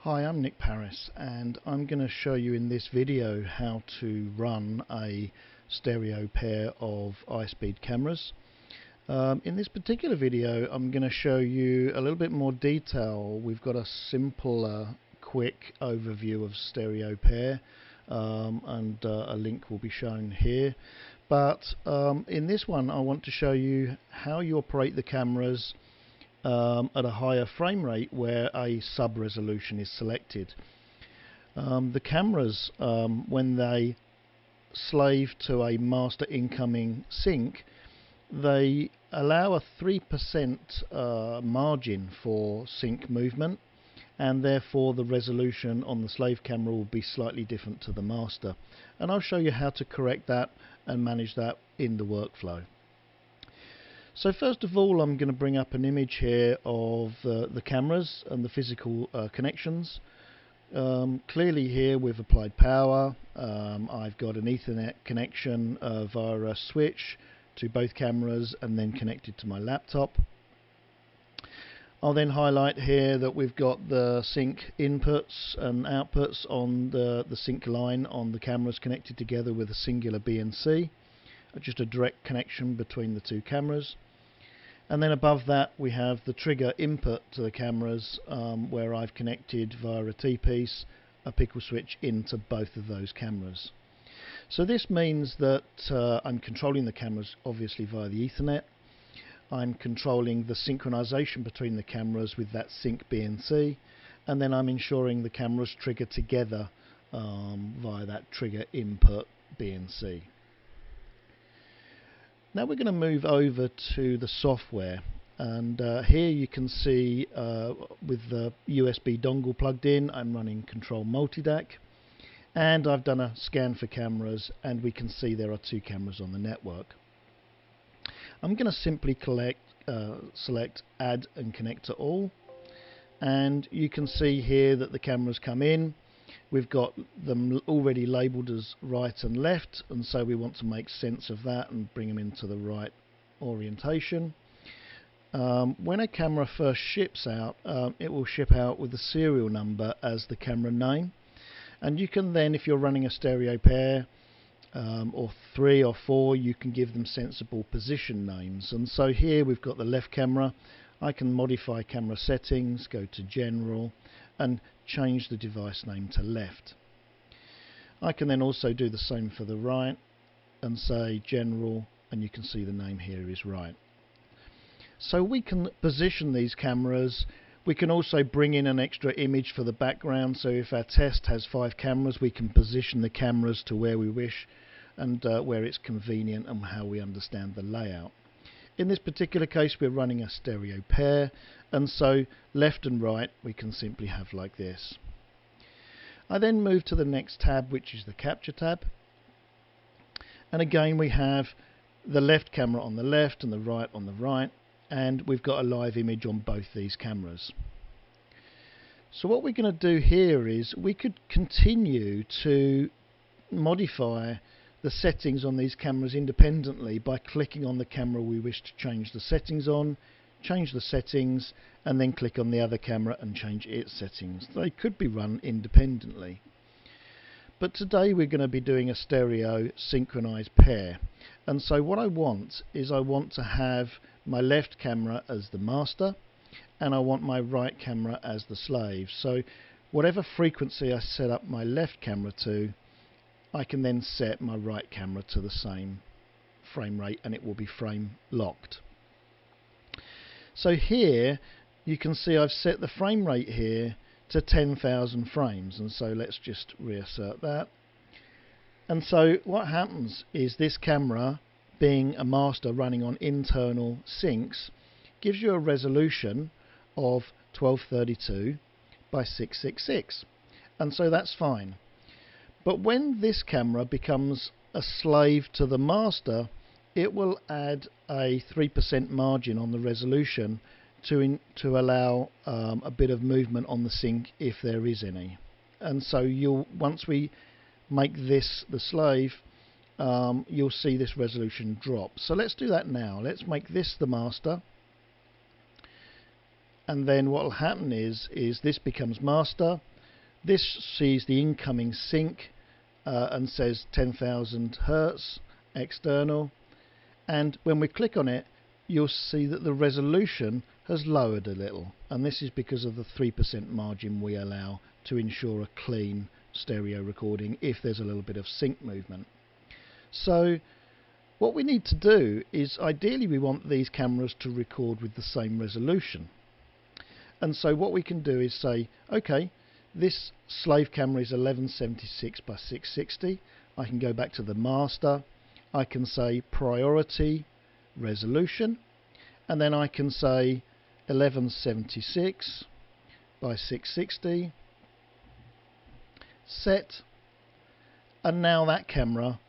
Hi, I'm Nick Paris, and I'm going to show you in this video how to run a stereo pair of iSpeed cameras. In this particular video I'm going to show you a little bit more detail. We've got a simple quick overview of stereo pair, and a link will be shown here, but in this one I want to show you how you operate the cameras at a higher frame rate where a sub resolution is selected. The cameras, when they slave to a master incoming sync, they allow a 3% margin for sync movement, and therefore the resolution on the slave camera will be slightly different to the master, and I'll show you how to correct that and manage that in the workflow. So first of all, I'm going to bring up an image here of the cameras and the physical connections. Clearly here we've applied power. I've got an Ethernet connection via a switch to both cameras and then connected to my laptop. I'll then highlight here that we've got the sync inputs and outputs on the sync line on the cameras connected together with a singular BNC. Just a direct connection between the two cameras. And then above that we have the trigger input to the cameras, where I've connected via a T-piece a pickle switch into both of those cameras. So this means that I'm controlling the cameras obviously via the Ethernet. I'm controlling the synchronization between the cameras with that sync BNC, and then I'm ensuring the cameras trigger together via that trigger input BNC. Now we're going to move over to the software, and here you can see with the USB dongle plugged in, I'm running Control Multidac, and I've done a scan for cameras, and we can see there are two cameras on the network. I'm going to simply select Add and Connect to All, and you can see here that the cameras come in. We've got them already labelled as right and left, and so we want to make sense of that and bring them into the right orientation. When a camera first ships out, it will ship out with the serial number as the camera name, and you can then, if you're running a stereo pair or 3 or 4, you can give them sensible position names. And so here we've got the left camera. I can modify camera settings, go to General, and change the device name to left. I can then also do the same for the right and say General, and you can see the name here is right. So we can position these cameras. We can also bring in an extra image for the background, so if our test has 5 cameras, we can position the cameras to where we wish and where it's convenient and how we understand the layout. In this particular case we're running a stereo pair, and so left and right we can simply have like this. I then move to the next tab, which is the capture tab, and again we have the left camera on the left and the right on the right, and we've got a live image on both these cameras. So what we're going to do here is we could continue to modify the settings on these cameras independently by clicking on the camera we wish to change the settings on, change the settings, and then click on the other camera and change its settings. They could be run independently. But today we're going to be doing a stereo synchronized pair, and so what I want is I want to have my left camera as the master and I want my right camera as the slave. So whatever frequency I set up my left camera to, I can then set my right camera to the same frame rate, and it will be frame locked. So here you can see I've set the frame rate here to 10,000 frames, and so let's just reassert that. And so what happens is this camera, being a master running on internal syncs, gives you a resolution of 1232 by 666, and so that's fine. But when this camera becomes a slave to the master, it will add a 3% margin on the resolution to allow a bit of movement on the sync if there is any. And so once we make this the slave, you'll see this resolution drop. So let's do that now. Let's make this the master, and then what will happen is this becomes master. This sees the incoming sync and says 10,000 Hertz external, and when we click on it you'll see that the resolution has lowered a little, and this is because of the 3% margin we allow to ensure a clean stereo recording if there's a little bit of sync movement. So what we need to do is, ideally we want these cameras to record with the same resolution, and so what we can do is say, okay, this slave camera is 1176 by 660. I can go back to the master, I can say priority resolution, and then I can say 1176 by 660 set, and now that camera,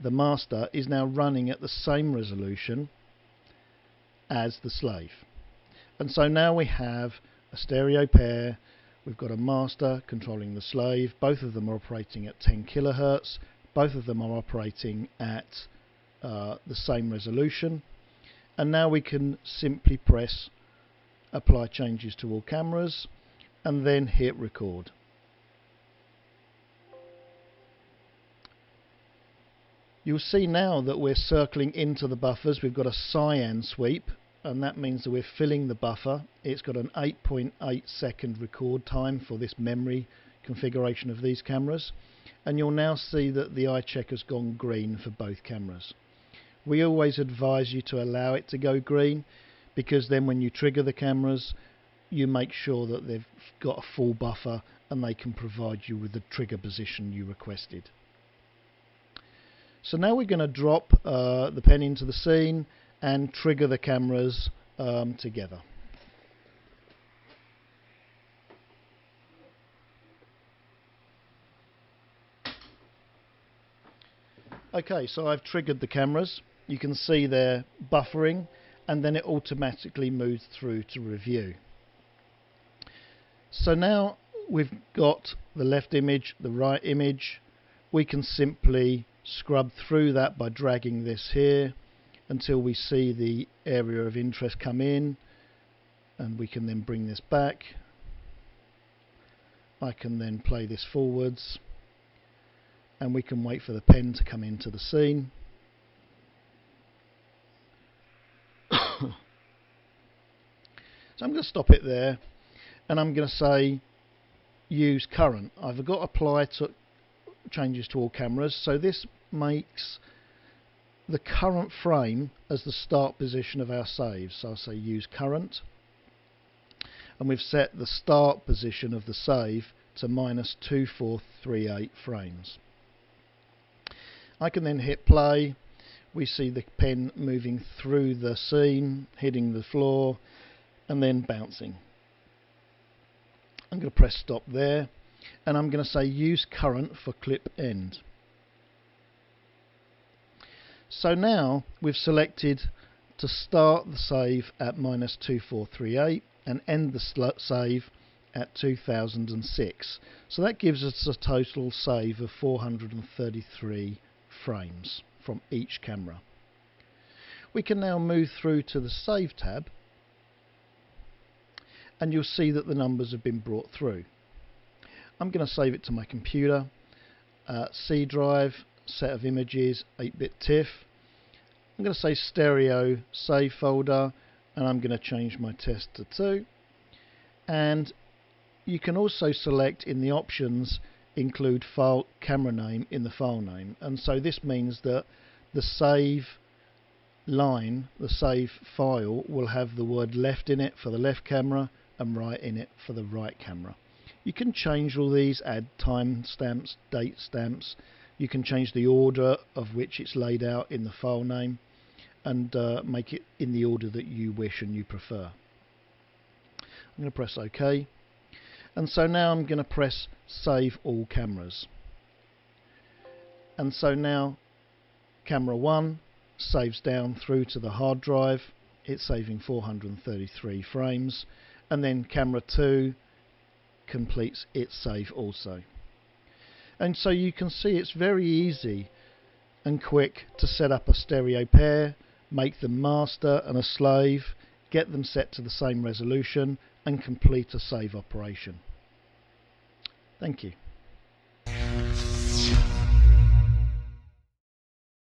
the master, is now running at the same resolution as the slave. And so now we have a stereo pair, we've got a master controlling the slave, both of them are operating at 10 kilohertz, both of them are operating at the same resolution, and now we can simply press apply changes to all cameras and then hit record. You'll see now that we're circling into the buffers. We've got a cyan sweep, and that means that we're filling the buffer. It's got an 8.8 second record time for this memory configuration of these cameras, and you'll now see that the eye check has gone green for both cameras. We always advise you to allow it to go green, because then when you trigger the cameras you make sure that they've got a full buffer and they can provide you with the trigger position you requested. So now we're going to drop the pen into the scene and trigger the cameras together. Okay, so I've triggered the cameras. You can see they're buffering, and then it automatically moves through to review. So now we've got the left image, the right image. We can simply scrub through that by dragging this here until we see the area of interest come in, and we can then bring this back. I can then play this forwards, and we can wait for the pen to come into the scene. So I'm going to stop it there, and I'm going to say use current. I've got apply to changes to all cameras, so this makes the current frame as the start position of our save. So I'll say use current, and we've set the start position of the save to -2438 frames. I can then hit play. We see the pen moving through the scene, hitting the floor and then bouncing. I'm going to press stop there, and I'm going to say use current for clip end. So now we've selected to start the save at -2438 and end the save at 2006. So that gives us a total save of 433 frames from each camera. We can now move through to the Save tab, and you'll see that the numbers have been brought through. I'm going to save it to my computer, C drive, set of images, 8-bit TIFF. I'm going to say stereo save folder, and I'm going to change my test to 2. And you can also select in the options include file camera name in the file name, and so this means that the save line, the save file, will have the word left in it for the left camera and right in it for the right camera. You can change all these, add time stamps, date stamps. You can change the order of which it's laid out in the file name, and make it in the order that you wish and you prefer. I'm going to press OK, and so now I'm going to press save all cameras, and so now camera 1 saves down through to the hard drive. It's saving 433 frames, and then camera 2 completes its save also. And so you can see it's very easy and quick to set up a stereo pair, make them master and a slave get them set to the same resolution, and complete a save operation. Thank you.